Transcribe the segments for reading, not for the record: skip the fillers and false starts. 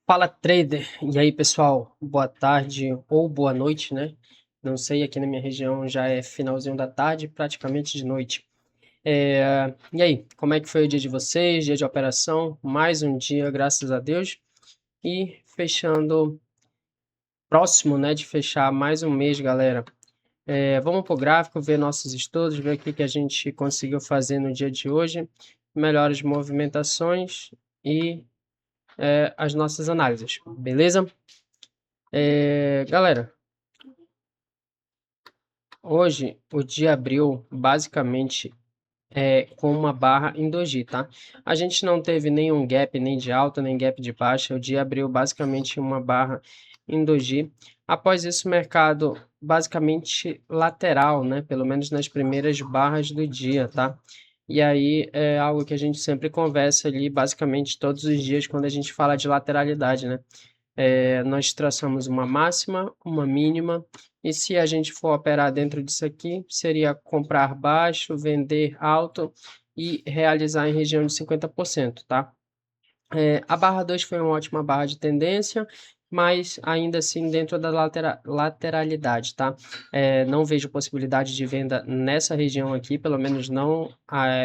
Fala trader, e aí pessoal, boa tarde ou boa noite, né? Não sei, aqui na minha região já é finalzinho da tarde, praticamente de noite. E aí, como é que foi o dia de vocês, dia de operação? Mais um dia, graças a Deus. E fechando, próximo, né, de fechar mais um mês, galera. Vamos pro gráfico, ver nossos estudos, ver o que que a gente conseguiu fazer no dia de hoje, melhores movimentações e as nossas análises, beleza? Galera, hoje o dia abriu basicamente com uma barra em doji, tá? A gente não teve nenhum gap nem de alta, nem gap de baixa. O dia abriu basicamente uma barra em doji. Após isso, o mercado basicamente lateral, né? Pelo menos nas primeiras barras do dia, tá? E aí é algo que a gente sempre conversa ali, basicamente todos os dias, quando a gente fala de lateralidade, né? Nós traçamos uma máxima, uma mínima, e se a gente for operar dentro disso aqui, seria comprar baixo, vender alto e realizar em região de 50%, tá? A barra 2 foi uma ótima barra de tendência, mas ainda assim dentro da lateralidade, tá? Não vejo possibilidade de venda nessa região aqui, pelo menos não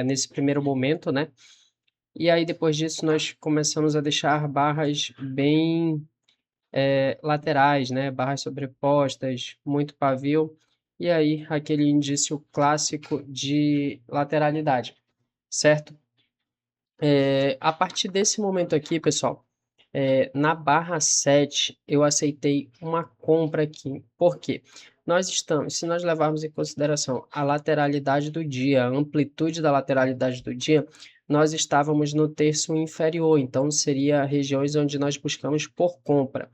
nesse primeiro momento, né? E aí depois disso nós começamos a deixar barras bem laterais, né? Barras sobrepostas, muito pavio, e aí aquele indício clássico de lateralidade, certo? A partir desse momento aqui, pessoal, na barra 7, eu aceitei uma compra aqui. Por quê? Se nós levarmos em consideração a lateralidade do dia, a amplitude da lateralidade do dia, nós estávamos no terço inferior, então seria regiões onde nós buscamos por compra.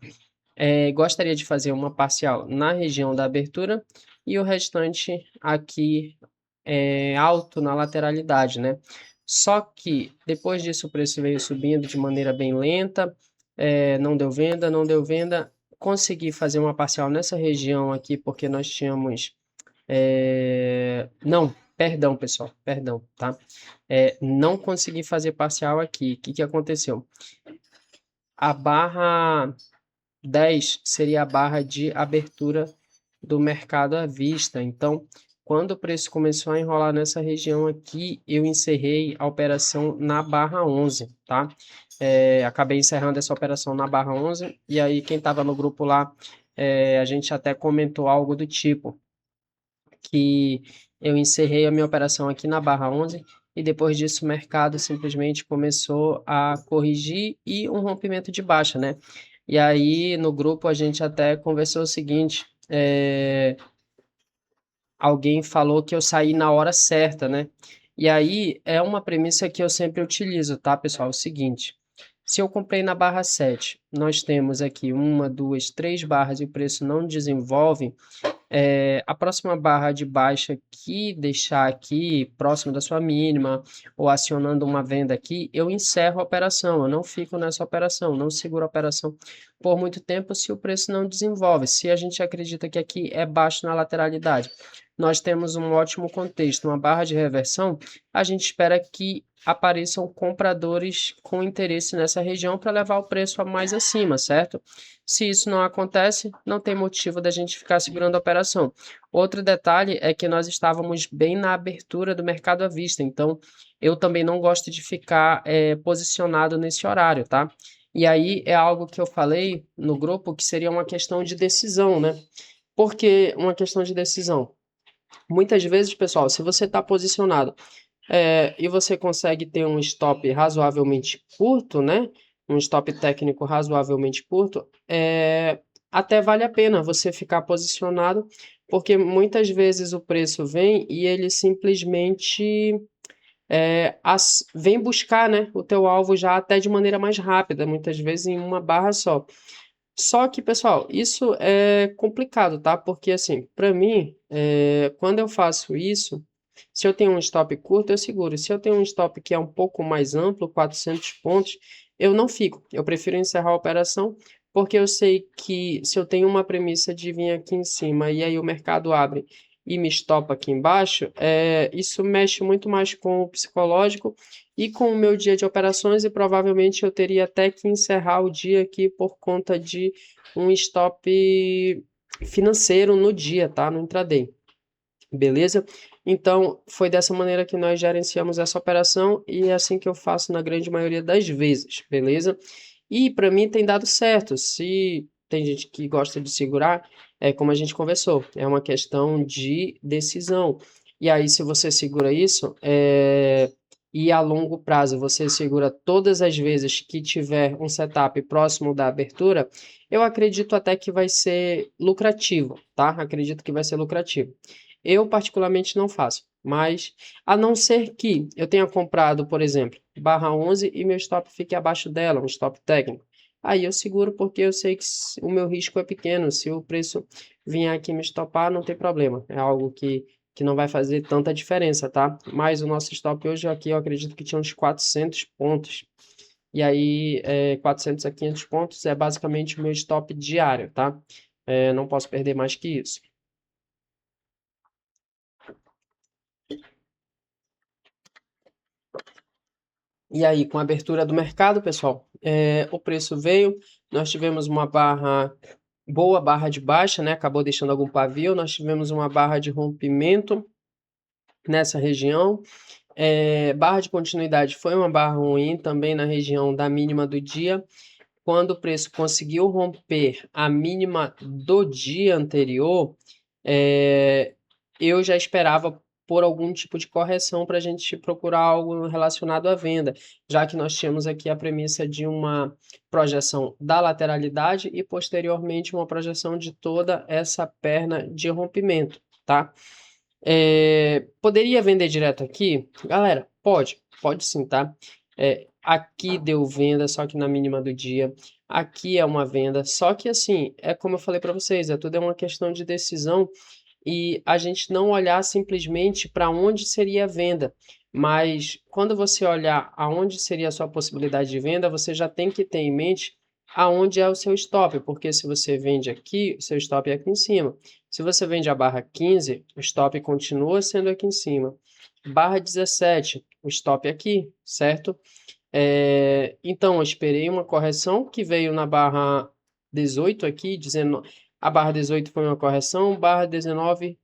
Gostaria de fazer uma parcial na região da abertura e o restante aqui alto na lateralidade, né? Só que depois disso o preço veio subindo de maneira bem lenta, não deu venda, não deu venda. Consegui fazer uma parcial nessa região aqui porque nós tínhamos. Não, perdão, pessoal, perdão, tá? Não consegui fazer parcial aqui. O que que aconteceu? A barra 10 seria a barra de abertura do mercado à vista. Então, quando o preço começou a enrolar nessa região aqui, eu encerrei a operação na barra 11, tá? Acabei encerrando essa operação na barra 11, e aí quem estava no grupo lá, a gente até comentou algo do tipo, que eu encerrei a minha operação aqui na barra 11, e depois disso o mercado simplesmente começou a corrigir e um rompimento de baixa, né? E aí no grupo a gente até conversou o seguinte, alguém falou que eu saí na hora certa, né? E aí é uma premissa que eu sempre utilizo, tá, pessoal? É o seguinte, se eu comprei na barra 7, nós temos aqui uma, duas, três barras e o preço não desenvolve, a próxima barra de baixa que deixar aqui próximo da sua mínima ou acionando uma venda aqui, eu encerro a operação, eu não fico nessa operação, não seguro a operação por muito tempo se o preço não desenvolve. Se a gente acredita que aqui é baixo na lateralidade, nós temos um ótimo contexto, uma barra de reversão, a gente espera que apareçam compradores com interesse nessa região para levar o preço a mais acima, certo? Se isso não acontece, não tem motivo da gente ficar segurando a operação. Outro detalhe é que nós estávamos bem na abertura do mercado à vista, então eu também não gosto de ficar posicionado nesse horário, tá? E aí é algo que eu falei no grupo que seria uma questão de decisão, né? Por que uma questão de decisão? Muitas vezes, pessoal, se você está posicionado e você consegue ter um stop razoavelmente curto, né? Um stop técnico razoavelmente curto, até vale a pena você ficar posicionado, porque muitas vezes o preço vem e ele simplesmente vem buscar, né, o teu alvo já até de maneira mais rápida, muitas vezes em uma barra só. Só que, pessoal, isso é complicado, tá? Porque, assim, para mim, quando eu faço isso, se eu tenho um stop curto, eu seguro. Se eu tenho um stop que é um pouco mais amplo, 400 pontos, eu não fico. Eu prefiro encerrar a operação, porque eu sei que se eu tenho uma premissa de vir aqui em cima e aí o mercado abre e me estopa aqui embaixo, isso mexe muito mais com o psicológico e com o meu dia de operações, e provavelmente eu teria até que encerrar o dia aqui por conta de um stop financeiro no dia, tá? No intraday. Beleza? Então, foi dessa maneira que nós gerenciamos essa operação e é assim que eu faço na grande maioria das vezes, beleza? E para mim tem dado certo. Se tem gente que gosta de segurar, é como a gente conversou, é uma questão de decisão. E aí, se você segura isso, e a longo prazo você segura todas as vezes que tiver um setup próximo da abertura, eu acredito até que vai ser lucrativo, tá? Acredito que vai ser lucrativo. Eu particularmente não faço, mas a não ser que eu tenha comprado, por exemplo, barra 11 e meu stop fique abaixo dela, um stop técnico. Aí eu seguro porque eu sei que o meu risco é pequeno. Se o preço vier aqui me stopar, não tem problema. É algo que não vai fazer tanta diferença, tá? Mas o nosso stop hoje aqui eu acredito que tinha uns 400 pontos. E aí, 400 a 500 pontos é basicamente o meu stop diário, tá? Não posso perder mais que isso. E aí, com a abertura do mercado, pessoal, o preço veio, nós tivemos uma barra, boa barra de baixa, né? Acabou deixando algum pavio, nós tivemos uma barra de rompimento nessa região. Barra de continuidade foi uma barra ruim também na região da mínima do dia. Quando o preço conseguiu romper a mínima do dia anterior, eu já esperava por algum tipo de correção para a gente procurar algo relacionado à venda, já que nós tínhamos aqui a premissa de uma projeção da lateralidade e posteriormente uma projeção de toda essa perna de rompimento, tá? Poderia vender direto aqui? Galera, pode sim, tá? Aqui deu venda, só que na mínima do dia. Aqui é uma venda, só que assim, é como eu falei para vocês, tudo é uma questão de decisão e a gente não olhar simplesmente para onde seria a venda, mas quando você olhar aonde seria a sua possibilidade de venda, você já tem que ter em mente aonde é o seu stop, porque se você vende aqui, o seu stop é aqui em cima. Se você vende a barra 15, o stop continua sendo aqui em cima. Barra 17, o stop é aqui, certo? Então, eu esperei uma correção que veio na barra 18 aqui, 19, a barra 18 foi uma correção, barra 19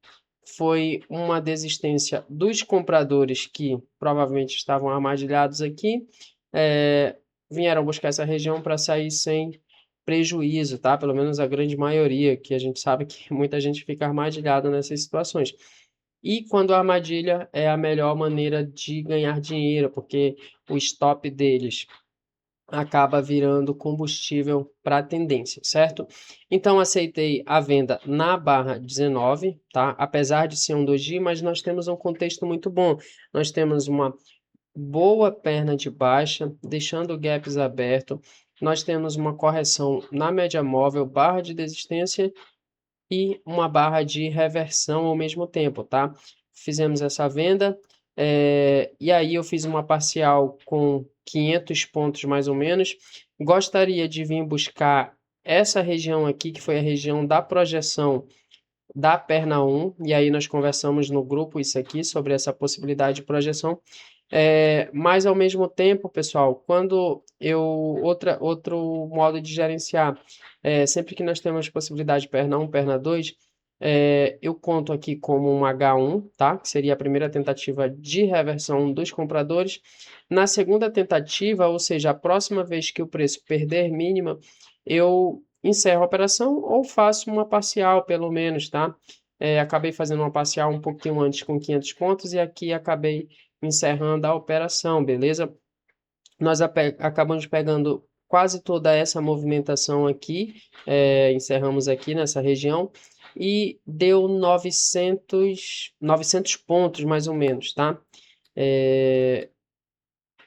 foi uma desistência dos compradores que provavelmente estavam armadilhados aqui, vieram buscar essa região para sair sem prejuízo, tá? Pelo menos a grande maioria, que a gente sabe que muita gente fica armadilhada nessas situações. E quando a armadilha é a melhor maneira de ganhar dinheiro, porque o stop deles acaba virando combustível para a tendência, certo? Então aceitei a venda na barra 19, tá? Apesar de ser um doji, mas nós temos um contexto muito bom. Nós temos uma boa perna de baixa, deixando gaps aberto. Nós temos uma correção na média móvel, barra de desistência e uma barra de reversão ao mesmo tempo, tá? Fizemos essa venda, e aí eu fiz uma parcial com 500 pontos mais ou menos. Gostaria de vir buscar essa região aqui, que foi a região da projeção da perna 1, e aí nós conversamos no grupo isso aqui, sobre essa possibilidade de projeção. Mas ao mesmo tempo, pessoal, quando outro modo de gerenciar, sempre que nós temos possibilidade de perna 1, perna 2, eu conto aqui como um H1, tá? Que seria a primeira tentativa de reversão dos compradores. Na segunda tentativa, ou seja, a próxima vez que o preço perder mínima, eu encerro a operação ou faço uma parcial, pelo menos, tá? Acabei fazendo uma parcial um pouquinho antes com 500 pontos e aqui acabei encerrando a operação, beleza? Nós acabamos pegando quase toda essa movimentação aqui, encerramos aqui nessa região e deu 900 pontos mais ou menos, tá?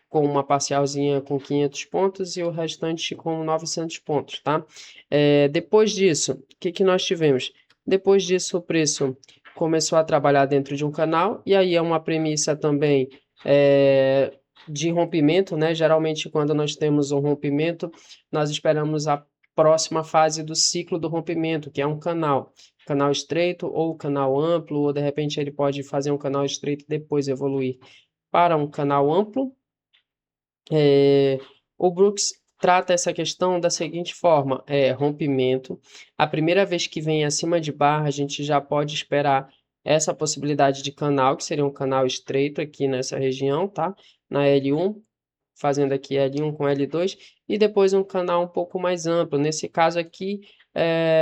Com uma parcialzinha com 500 pontos e o restante com 900 pontos, tá? Depois disso, o que nós tivemos? Depois disso, o preço começou a trabalhar dentro de um canal, e aí é uma premissa também de rompimento, né? Geralmente, quando nós temos um rompimento, nós esperamos a próxima fase do ciclo do rompimento, que é um canal estreito ou canal amplo, ou de repente ele pode fazer um canal estreito e depois evoluir para um canal amplo. O Brooks trata essa questão da seguinte forma: rompimento. A primeira vez que vem acima de barra, a gente já pode esperar essa possibilidade de canal, que seria um canal estreito aqui nessa região, tá? Na L1, fazendo aqui L1 com L2, e depois um canal um pouco mais amplo. Nesse caso aqui,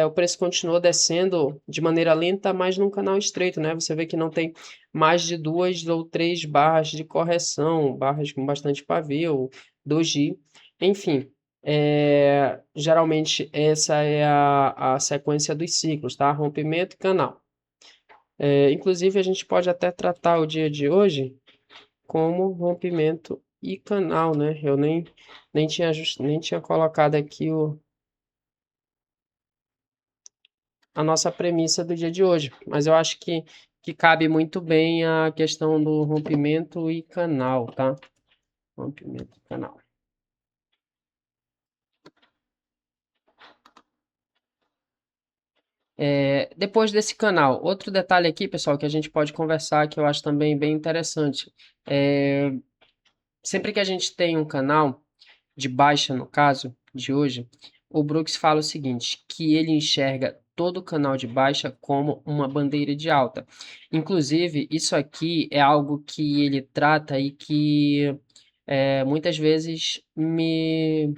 o preço continuou descendo de maneira lenta, mas num canal estreito, né? Você vê que não tem mais de 2 ou 3 barras de correção, barras com bastante pavio, doji, enfim. Geralmente essa é a sequência dos ciclos, tá? Rompimento e canal. Inclusive, a gente pode até tratar o dia de hoje como rompimento e canal, né? Eu nem tinha colocado aqui a nossa premissa do dia de hoje, mas eu acho que cabe muito bem a questão do rompimento e canal, tá? Rompimento e canal. Depois desse canal, outro detalhe aqui, pessoal, que a gente pode conversar, que eu acho também bem interessante. Sempre que a gente tem um canal de baixa, no caso de hoje, o Brooks fala o seguinte, que ele enxerga todo o canal de baixa como uma bandeira de alta. Inclusive, isso aqui é algo que ele trata e que muitas vezes me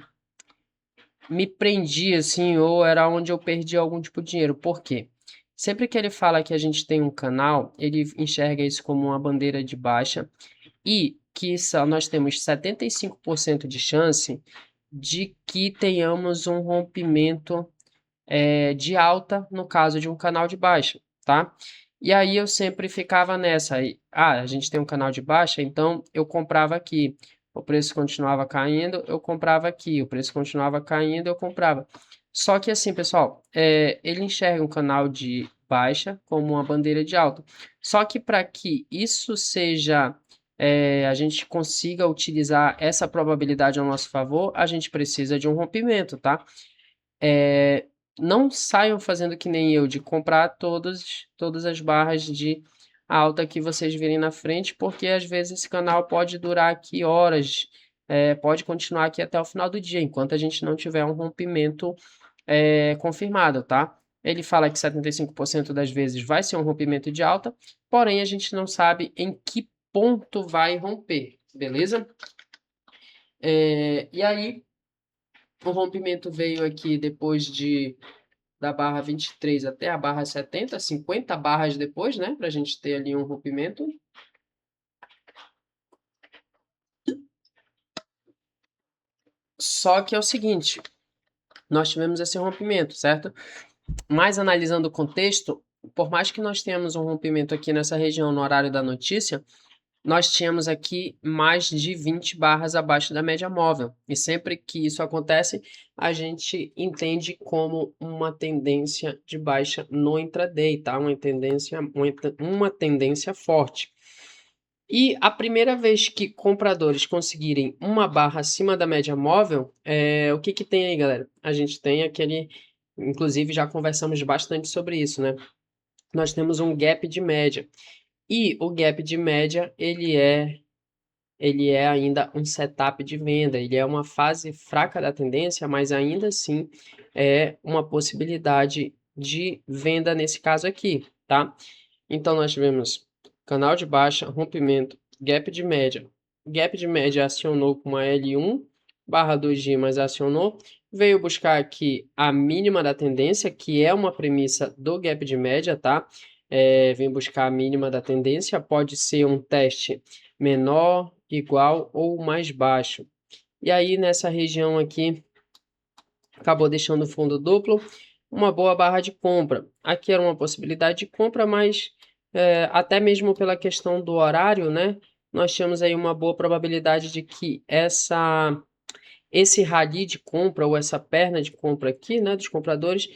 prendia, assim, ou era onde eu perdi algum tipo de dinheiro. Por quê? Sempre que ele fala que a gente tem um canal, ele enxerga isso como uma bandeira de baixa e que nós temos 75% de chance de que tenhamos um rompimento de alta no caso de um canal de baixa, tá? E aí eu sempre ficava nessa, a gente tem um canal de baixa, então eu comprava aqui, o preço continuava caindo, eu comprava aqui, o preço continuava caindo, eu comprava. Só que assim, pessoal, ele enxerga um canal de baixa como uma bandeira de alta. Só que para que isso seja, a gente consiga utilizar essa probabilidade ao nosso favor, a gente precisa de um rompimento, tá? Não saiam fazendo que nem eu, de comprar todas as barras de alta que vocês virem na frente, porque às vezes esse canal pode durar aqui horas, pode continuar aqui até o final do dia, enquanto a gente não tiver um rompimento confirmado, tá? Ele fala que 75% das vezes vai ser um rompimento de alta, porém a gente não sabe em que ponto vai romper, beleza? E aí, o rompimento veio aqui depois da barra 23 até a barra 70, 50 barras depois, né? Para a gente ter ali um rompimento. Só que é o seguinte, nós tivemos esse rompimento, certo? Mas analisando o contexto, por mais que nós tenhamos um rompimento aqui nessa região no horário da notícia, nós tínhamos aqui mais de 20 barras abaixo da média móvel. E sempre que isso acontece, a gente entende como uma tendência de baixa no intraday, tá? Uma tendência forte. E a primeira vez que compradores conseguirem uma barra acima da média móvel, o que tem aí, galera? A gente tem aquele, inclusive já conversamos bastante sobre isso, né? Nós temos um gap de média. E o gap de média, ele é ainda um setup de venda, ele é uma fase fraca da tendência, mas ainda assim é uma possibilidade de venda nesse caso aqui, tá? Então nós tivemos canal de baixa, rompimento, gap de média. Gap de média acionou com uma L1 barra 2G, mas acionou. Veio buscar aqui a mínima da tendência, que é uma premissa do gap de média, tá? Vem buscar a mínima da tendência, pode ser um teste menor, igual ou mais baixo. E aí nessa região aqui, acabou deixando o fundo duplo, uma boa barra de compra. Aqui era uma possibilidade de compra, mas até mesmo pela questão do horário, né? Nós tínhamos aí uma boa probabilidade de que esse rally de compra ou essa perna de compra aqui, né, dos compradores,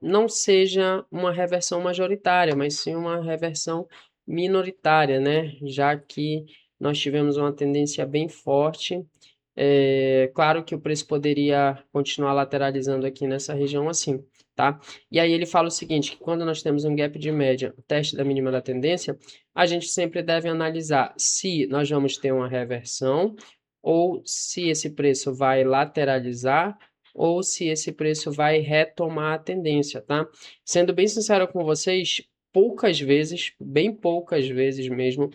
não seja uma reversão majoritária, mas sim uma reversão minoritária, né? Já que nós tivemos uma tendência bem forte Claro que o preço poderia continuar lateralizando aqui nessa região assim, tá? E aí ele fala o seguinte, que quando nós temos um gap de média, o teste da mínima da tendência, a gente sempre deve analisar se nós vamos ter uma reversão ou se esse preço vai lateralizar ou se esse preço vai retomar a tendência, tá? Sendo bem sincero com vocês, poucas vezes, bem poucas vezes mesmo,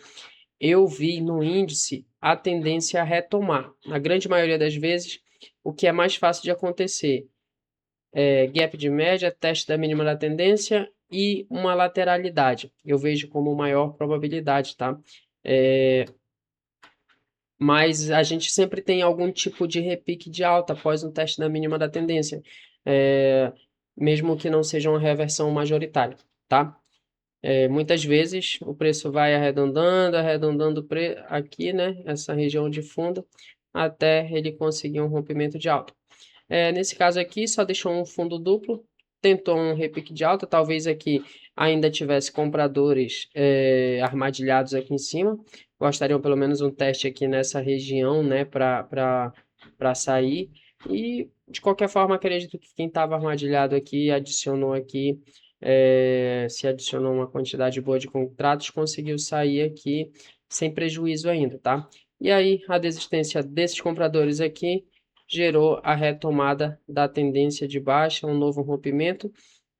eu vi no índice a tendência a retomar. Na grande maioria das vezes, o que é mais fácil de acontecer é gap de média, teste da mínima da tendência e uma lateralidade. Eu vejo como maior probabilidade, tá? É, mas a gente sempre tem algum tipo de repique de alta após um teste da mínima da tendência, é, mesmo que não seja uma reversão majoritária, tá? Muitas vezes o preço vai arredondando, arredondando aqui, né? Essa região de fundo, até ele conseguir um rompimento de alta. Nesse caso aqui, só deixou um fundo duplo, tentou um repique de alta, talvez aqui ainda tivesse compradores armadilhados aqui em cima, gostariam pelo menos um teste aqui nessa região, né, para sair, e de qualquer forma acredito que quem estava armadilhado aqui adicionou aqui, se adicionou uma quantidade boa de contratos, conseguiu sair aqui sem prejuízo ainda, tá? E aí a desistência desses compradores aqui gerou a retomada da tendência de baixa, um novo rompimento,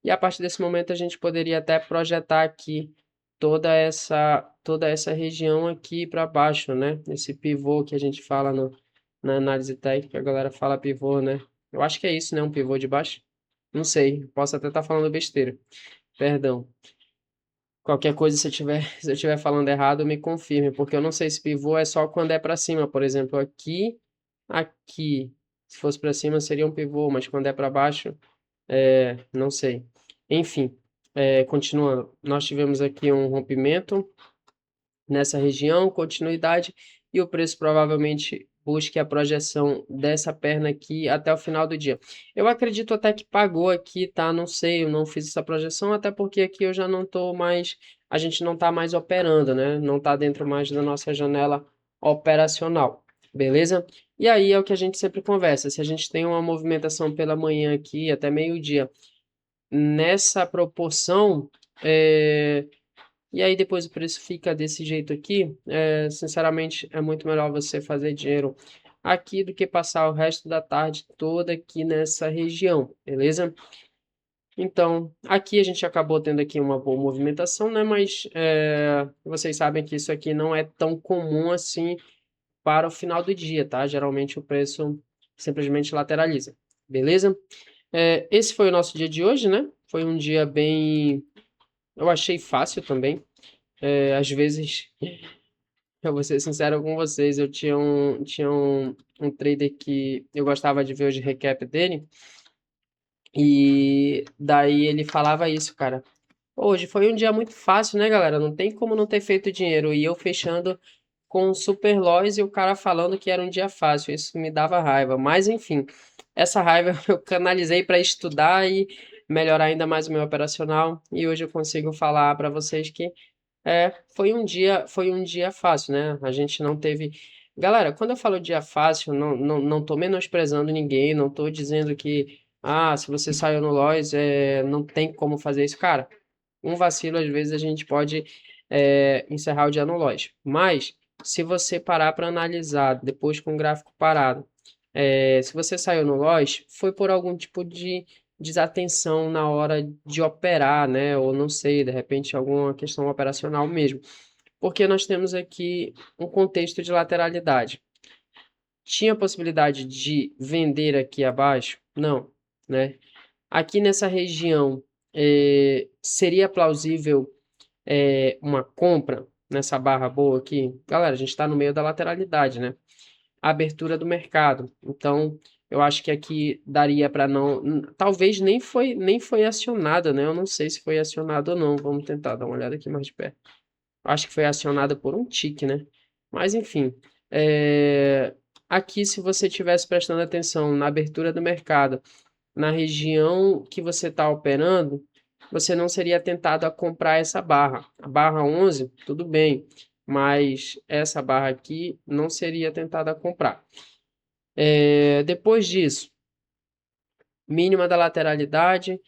e a partir desse momento a gente poderia até projetar aqui toda essa região aqui para baixo, né? Esse pivô que a gente fala na análise técnica, a galera fala pivô, né? Eu acho que é isso, né? Um pivô de baixo. Não sei, posso até estar falando besteira. Perdão. Qualquer coisa, se eu estiver falando errado, me confirme, porque eu não sei se pivô é só quando é para cima. Por exemplo, aqui, se fosse para cima seria um pivô, mas quando é para baixo, não sei. Enfim, continuando, nós tivemos aqui um rompimento nessa região, continuidade, e o preço provavelmente busque a projeção dessa perna aqui até o final do dia. Eu acredito até que pagou aqui, tá? Não sei, eu não fiz essa projeção, até porque aqui eu já não estou mais, a gente não está mais operando, né? Não está dentro mais da nossa janela operacional, beleza? E aí é o que a gente sempre conversa, se a gente tem uma movimentação pela manhã aqui até meio-dia, nessa proporção, e aí depois o preço fica desse jeito aqui, sinceramente é muito melhor você fazer dinheiro aqui do que passar o resto da tarde toda aqui nessa região, beleza? Então, aqui a gente acabou tendo aqui uma boa movimentação, né? Mas vocês sabem que isso aqui não é tão comum assim para o final do dia, tá? Geralmente o preço simplesmente lateraliza, beleza? Esse foi o nosso dia de hoje, né? Foi um dia bem, eu achei fácil também. Às vezes, eu vou ser sincero com vocês, eu tinha um trader que eu gostava de ver os recap dele, e daí ele falava isso, cara. Hoje foi um dia muito fácil, né, galera? Não tem como não ter feito dinheiro. E eu fechando com super loss e o cara falando que era um dia fácil. Isso me dava raiva. Mas enfim, essa raiva eu canalizei para estudar e melhorar ainda mais o meu operacional. E hoje eu consigo falar para vocês que foi um dia fácil, né? A gente não teve. Galera, quando eu falo dia fácil, não tô menosprezando ninguém, não tô dizendo que, se você saiu no loss, não tem como fazer isso. Cara, um vacilo, às vezes, a gente pode encerrar o dia no loss. Mas, se você parar para analisar, depois com o gráfico parado, se você saiu no loss, foi por algum tipo de desatenção na hora de operar, né? Ou não sei, de repente alguma questão operacional mesmo. Porque nós temos aqui um contexto de lateralidade. Tinha possibilidade de vender aqui abaixo? Não, né? Aqui nessa região, seria plausível uma compra nessa barra boa aqui? Galera, a gente está no meio da lateralidade, né? A abertura do mercado. Então, eu acho que aqui daria para não. Talvez nem foi acionada, né? Eu não sei se foi acionada ou não. Vamos tentar dar uma olhada aqui mais de perto. Acho que foi acionada por um tique, né? Mas enfim. Aqui, se você estivesse prestando atenção na abertura do mercado, na região que você está operando, você não seria tentado a comprar essa barra. A barra 11, tudo bem, mas essa barra aqui não seria tentado a comprar. Depois disso, mínima da lateralidade,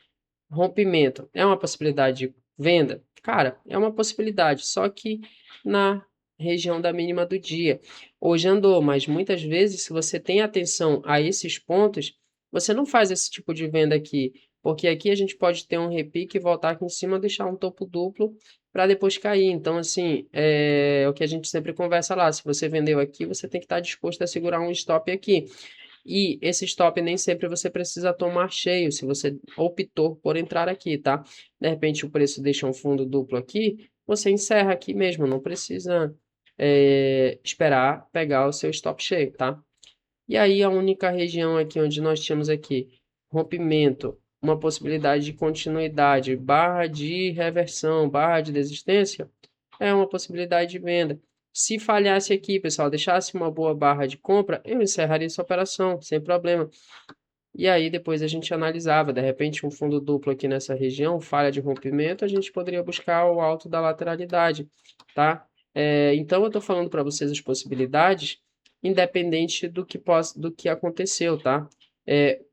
rompimento. É uma possibilidade de venda? Cara, é uma possibilidade, só que na região da mínima do dia. Hoje andou, mas muitas vezes, se você tem atenção a esses pontos, você não faz esse tipo de venda aqui, porque aqui a gente pode ter um repique e voltar aqui em cima, deixar um topo duplo para depois cair. Então, assim, é o que a gente sempre conversa lá. Se você vendeu aqui, você tem que estar disposto a segurar um stop aqui. E esse stop nem sempre você precisa tomar cheio, se você optou por entrar aqui, tá? De repente o preço deixa um fundo duplo aqui, você encerra aqui mesmo, não precisa esperar pegar o seu stop cheio, tá? E aí a única região aqui onde nós tínhamos aqui rompimento, uma possibilidade de continuidade, barra de reversão, barra de desistência, é uma possibilidade de venda. Se falhasse aqui, pessoal, deixasse uma boa barra de compra, eu encerraria essa operação, sem problema. E aí depois a gente analisava, de repente um fundo duplo aqui nessa região, falha de rompimento, a gente poderia buscar o alto da lateralidade, tá? Então eu estou falando para vocês as possibilidades, independente do que aconteceu, tá?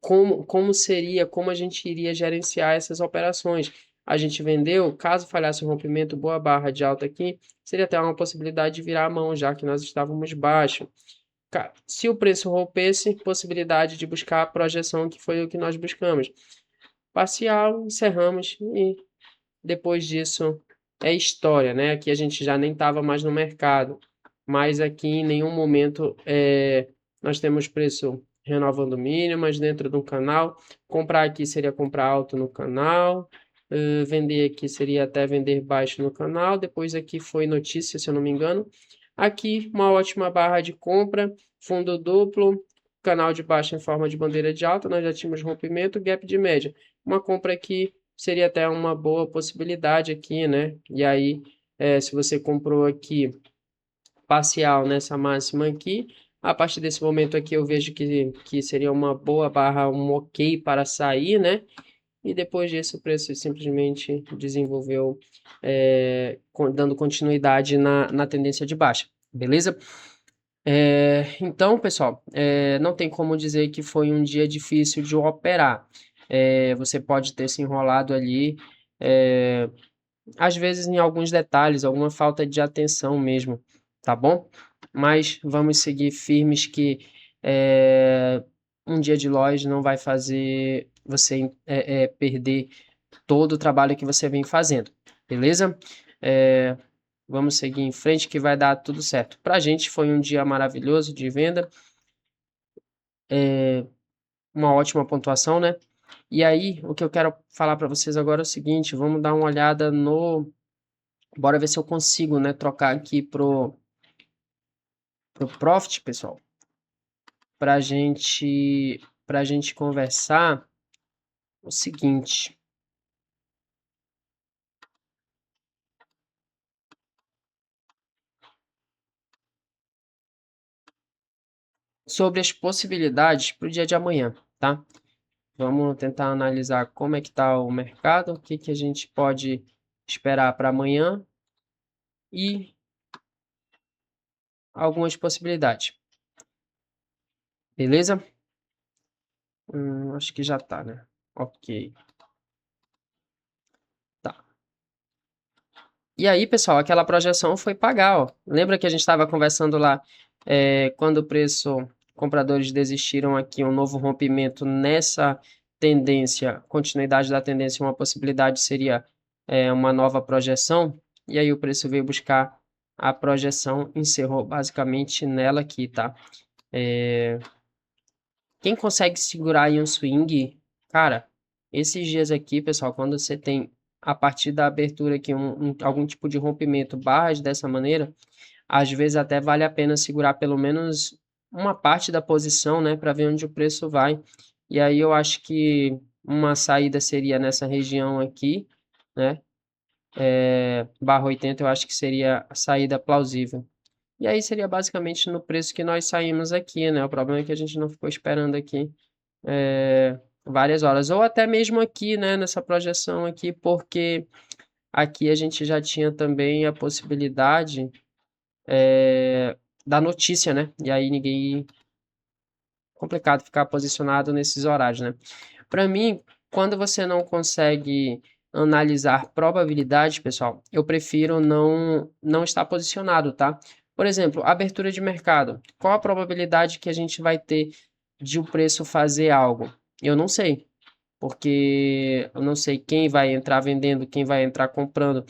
Como seria, como a gente iria gerenciar essas operações. A gente vendeu, caso falhasse o rompimento, boa barra de alta aqui, seria até uma possibilidade de virar a mão, já que nós estávamos baixo. Se o preço rompesse, possibilidade de buscar a projeção, que foi o que nós buscamos. Parcial, encerramos e depois disso é história, né? Aqui a gente já nem estava mais no mercado, mas aqui em nenhum momento nós temos preço renovando mínimas dentro do canal. Comprar aqui seria comprar alto no canal. Vender aqui seria até vender baixo no canal. Depois aqui foi notícia, se eu não me engano. Aqui uma ótima barra de compra, fundo duplo, canal de baixo em forma de bandeira de alta. Nós já tínhamos rompimento, gap de média. Uma compra aqui seria até uma boa possibilidade aqui, né? E aí, se você comprou aqui parcial nessa máxima aqui, a partir desse momento aqui eu vejo que seria uma boa barra, um ok para sair, né? E depois disso o preço simplesmente desenvolveu, dando continuidade na tendência de baixa, beleza? Então, pessoal, não tem como dizer que foi um dia difícil de operar. Você pode ter se enrolado ali, às vezes em alguns detalhes, alguma falta de atenção mesmo, tá bom? Mas vamos seguir firmes que um dia de loja não vai fazer você perder todo o trabalho que você vem fazendo, beleza? Vamos seguir em frente que vai dar tudo certo. Para a gente foi um dia maravilhoso de venda, uma ótima pontuação, né? E aí, o que eu quero falar para vocês agora é o seguinte, vamos dar uma olhada no... Bora ver se eu consigo, né, trocar aqui pro Profit, pessoal, pra gente conversar o seguinte. Sobre as possibilidades para o dia de amanhã, tá? Vamos tentar analisar como é que está o mercado, o que que a gente pode esperar para amanhã e algumas possibilidades. Beleza? Acho que já tá, né? Ok. Tá. E aí, pessoal, aquela projeção foi pagar, ó. Lembra que a gente estava conversando lá, quando o preço, compradores desistiram aqui, um novo rompimento nessa tendência, continuidade da tendência, uma possibilidade seria uma nova projeção, e aí o preço veio buscar a projeção, encerrou basicamente nela aqui, tá? Quem consegue segurar aí um swing, cara, esses dias aqui, pessoal, quando você tem a partir da abertura aqui algum tipo de rompimento, barras dessa maneira, às vezes até vale a pena segurar pelo menos uma parte da posição, né, para ver onde o preço vai. E aí eu acho que uma saída seria nessa região aqui, né, barra 80 eu acho que seria a saída plausível. E aí seria basicamente no preço que nós saímos aqui, né? O problema é que a gente não ficou esperando aqui várias horas. Ou até mesmo aqui, né? Nessa projeção aqui, porque aqui a gente já tinha também a possibilidade da notícia, né? E aí ninguém complicado ficar posicionado nesses horários, né? Para mim, quando você não consegue analisar probabilidade, pessoal, eu prefiro não estar posicionado, tá? Por exemplo, abertura de mercado. Qual a probabilidade que a gente vai ter de o preço fazer algo? Eu não sei, porque eu não sei quem vai entrar vendendo, quem vai entrar comprando.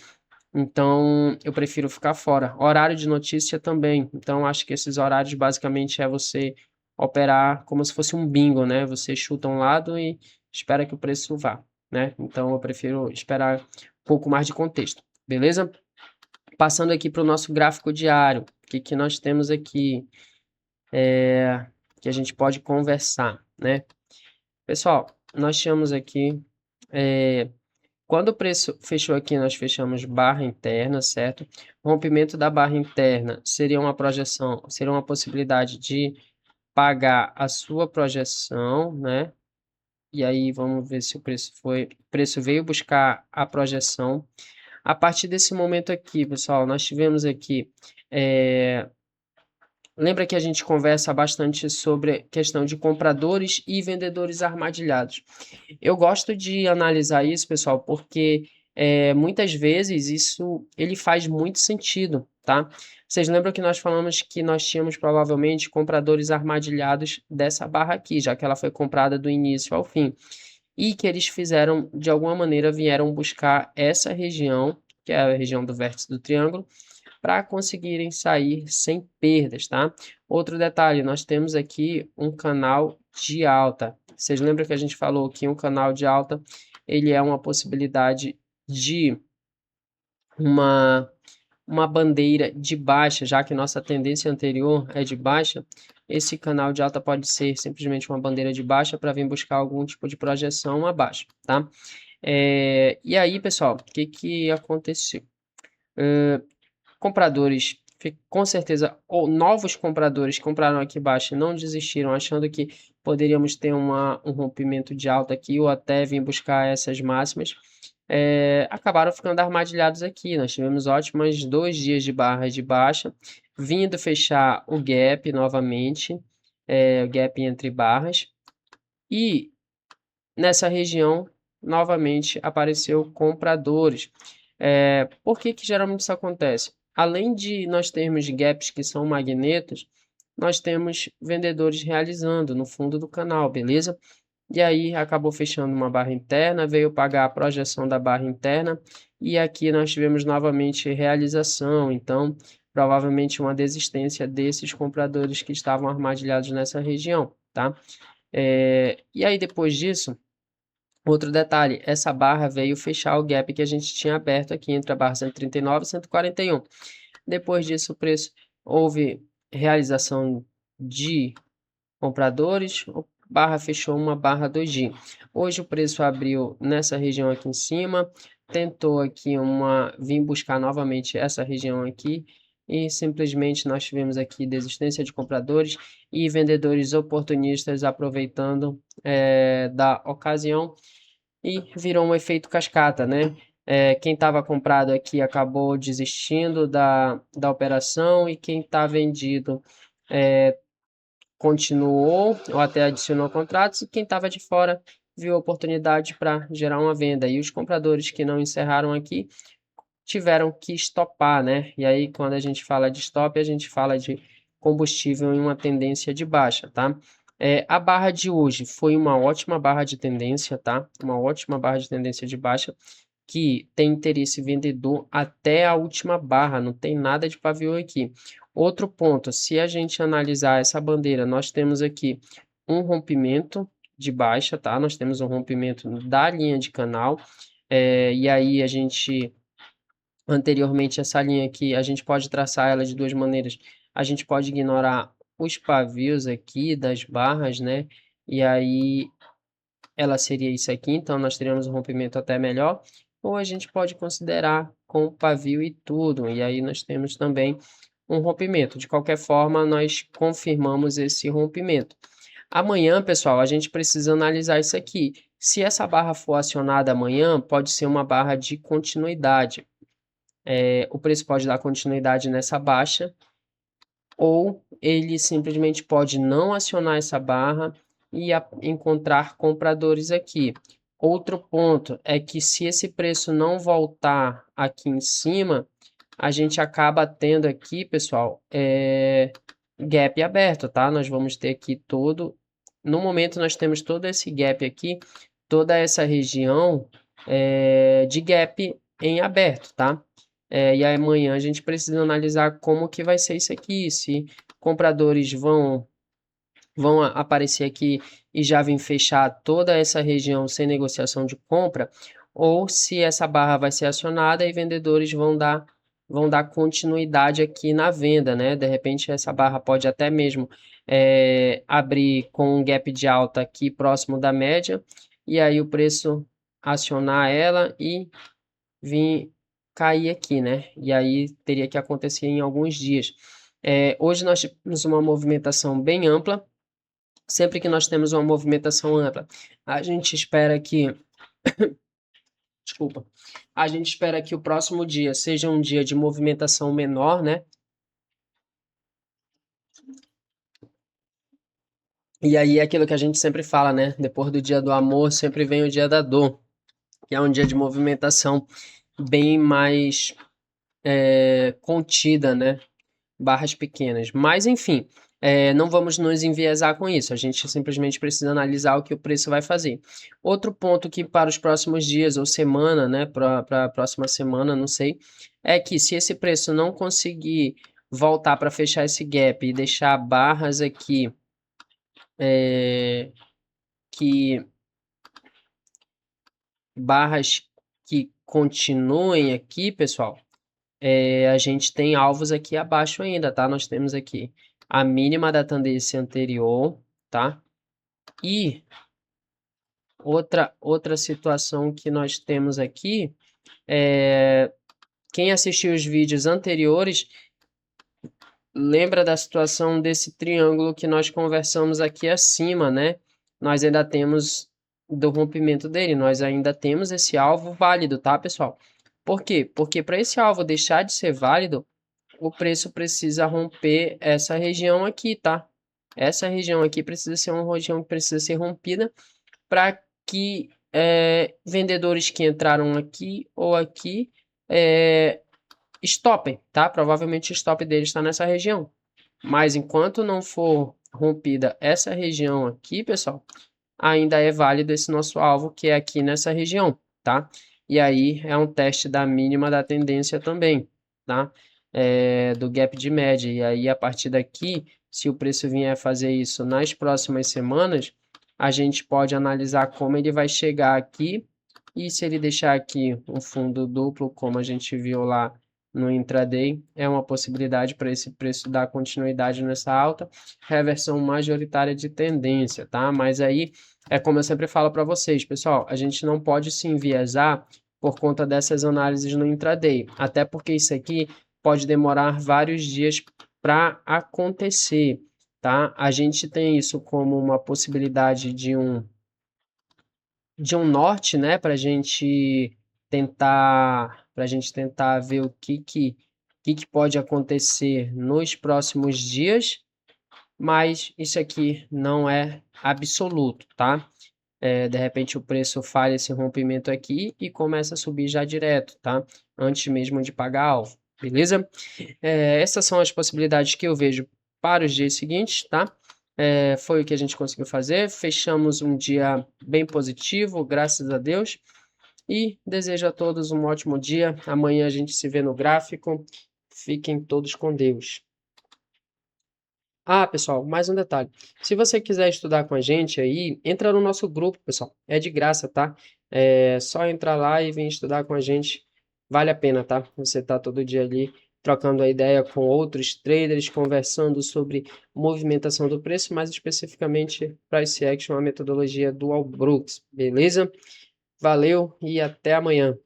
Então, eu prefiro ficar fora. Horário de notícia também. Então, acho que esses horários basicamente é você operar como se fosse um bingo, né? Você chuta um lado e espera que o preço vá, né? Então, eu prefiro esperar um pouco mais de contexto, beleza? Passando aqui para o nosso gráfico diário, o que que nós temos aqui? Que a gente pode conversar, né? Pessoal, nós tínhamos aqui quando o preço fechou aqui, nós fechamos barra interna, certo? O rompimento da barra interna seria uma projeção, seria uma possibilidade de pagar a sua projeção, né? E aí vamos ver se o preço veio buscar a projeção. A partir desse momento aqui, pessoal, nós tivemos aqui lembra que a gente conversa bastante sobre questão de compradores e vendedores armadilhados. Eu gosto de analisar isso, pessoal, porque muitas vezes isso ele faz muito sentido, tá? Vocês lembram que nós falamos que nós tínhamos provavelmente compradores armadilhados dessa barra aqui, já que ela foi comprada do início ao fim, e que eles fizeram, de alguma maneira, vieram buscar essa região, que é a região do vértice do triângulo, para conseguirem sair sem perdas, tá? Outro detalhe, nós temos aqui um canal de alta. Vocês lembram que a gente falou que um canal de alta, ele é uma possibilidade de uma bandeira de baixa, já que nossa tendência anterior é de baixa, esse canal de alta pode ser simplesmente uma bandeira de baixa para vir buscar algum tipo de projeção abaixo, tá? E aí, pessoal, o que que aconteceu? Compradores, com certeza, ou novos compradores que compraram aqui embaixo e não desistiram, achando que poderíamos ter um rompimento de alta aqui ou até vir buscar essas máximas, acabaram ficando armadilhados aqui. Nós tivemos ótimos 2 dias de barra de baixa, vindo fechar o gap novamente, o gap entre barras, e nessa região novamente apareceu compradores. Por que que geralmente isso acontece? Além de nós termos gaps que são magnetos, nós temos vendedores realizando no fundo do canal, beleza? E aí acabou fechando uma barra interna, veio pagar a projeção da barra interna e aqui nós tivemos novamente realização, então provavelmente uma desistência desses compradores que estavam armadilhados nessa região, tá? E aí depois disso, outro detalhe, essa barra veio fechar o gap que a gente tinha aberto aqui entre a barra 139 e 141. Depois disso, o preço houve realização de compradores, a barra fechou uma barra doji. Hoje o preço abriu nessa região aqui em cima, tentou aqui vir buscar novamente essa região aqui e simplesmente nós tivemos aqui desistência de compradores e vendedores oportunistas aproveitando da ocasião e virou um efeito cascata, né? Quem estava comprado aqui acabou desistindo da operação e quem está vendido continuou ou até adicionou contratos e quem estava de fora viu a oportunidade para gerar uma venda. E os compradores que não encerraram aqui tiveram que estopar, né? E aí, quando a gente fala de stop, a gente fala de combustível em uma tendência de baixa, tá? A barra de hoje foi uma ótima barra de tendência, tá? Uma ótima barra de tendência de baixa que tem interesse vendedor até a última barra, não tem nada de pavio aqui. Outro ponto, se a gente analisar essa bandeira, nós temos aqui um rompimento de baixa, tá? Nós temos um rompimento da linha de canal, e aí a gente, anteriormente, essa linha aqui, a gente pode traçar ela de duas maneiras. A gente pode ignorar os pavios aqui das barras, né? E aí ela seria isso aqui, então nós teríamos um rompimento até melhor, ou a gente pode considerar com pavio e tudo, e aí nós temos também um rompimento. De qualquer forma, nós confirmamos esse rompimento. Amanhã, pessoal, a gente precisa analisar isso aqui. Se essa barra for acionada amanhã, pode ser uma barra de continuidade. O preço pode dar continuidade nessa baixa, ou ele simplesmente pode não acionar essa barra e encontrar compradores aqui. Outro ponto é que se esse preço não voltar aqui em cima, a gente acaba tendo aqui, pessoal, gap aberto, tá? Nós vamos ter aqui todo... No momento, nós temos todo esse gap aqui, toda essa região de gap em aberto, tá? E amanhã a gente precisa analisar como que vai ser isso aqui, se compradores vão aparecer aqui e já vir fechar toda essa região sem negociação de compra, ou se essa barra vai ser acionada e vendedores vão dar continuidade aqui na venda, né? De repente essa barra pode até mesmo abrir com um gap de alta aqui próximo da média, e aí o preço acionar ela e vir cair aqui, né? E aí teria que acontecer em alguns dias. Hoje nós tivemos uma movimentação bem ampla. Sempre que nós temos uma movimentação ampla, a gente espera que, desculpa, a gente espera que o próximo dia seja um dia de movimentação menor, né? E aí é aquilo que a gente sempre fala, né? Depois do dia do amor, sempre vem o dia da dor, que é um dia de movimentação bem mais contida, né? Barras pequenas. Mas, enfim, não vamos nos enviesar com isso. A gente simplesmente precisa analisar o que o preço vai fazer. Outro ponto que para os próximos dias ou semana, né, para a próxima semana, não sei, é que se esse preço não conseguir voltar para fechar esse gap e deixar barras aqui que barras que continuem aqui, pessoal, a gente tem alvos aqui abaixo ainda, tá? Nós temos aqui a mínima da tendência anterior, tá? E outra situação que nós temos aqui, quem assistiu os vídeos anteriores, lembra da situação desse triângulo que nós conversamos aqui acima, né? Nós ainda temos do rompimento dele, nós ainda temos esse alvo válido, tá, pessoal? Por quê? Porque para esse alvo deixar de ser válido, o preço precisa romper essa região aqui, tá? Essa região aqui precisa ser uma região que precisa ser rompida para que vendedores que entraram aqui ou aqui stopem, tá? Provavelmente o stop deles está nessa região. Mas enquanto não for rompida essa região aqui, pessoal, ainda é válido esse nosso alvo que é aqui nessa região, tá? E aí é um teste da mínima da tendência também, tá? Do gap de média. E aí a partir daqui, se o preço vier a fazer isso nas próximas semanas, a gente pode analisar como ele vai chegar aqui e se ele deixar aqui um fundo duplo, como a gente viu lá no intraday, é uma possibilidade para esse preço dar continuidade nessa alta, reversão majoritária de tendência, tá? Mas aí é como eu sempre falo para vocês, pessoal, a gente não pode se enviesar por conta dessas análises no intraday, até porque isso aqui pode demorar vários dias para acontecer, tá? A gente tem isso como uma possibilidade de um norte, né, para a gente tentar ver o que pode acontecer nos próximos dias, mas isso aqui não é absoluto, tá? De repente o preço falha esse rompimento aqui e começa a subir já direto, tá? Antes mesmo de pagar alvo, beleza? Essas são as possibilidades que eu vejo para os dias seguintes, tá? Foi o que a gente conseguiu fazer. Fechamos um dia bem positivo, graças a Deus. E desejo a todos um ótimo dia. Amanhã a gente se vê no gráfico. Fiquem todos com Deus. Ah, pessoal, mais um detalhe. Se você quiser estudar com a gente aí, entra no nosso grupo, pessoal. É de graça, tá? É só entrar lá e vir estudar com a gente. Vale a pena, tá? Você tá todo dia ali trocando a ideia com outros traders, conversando sobre movimentação do preço, mais especificamente Price Action, a metodologia do Al Brooks, beleza? Valeu e até amanhã.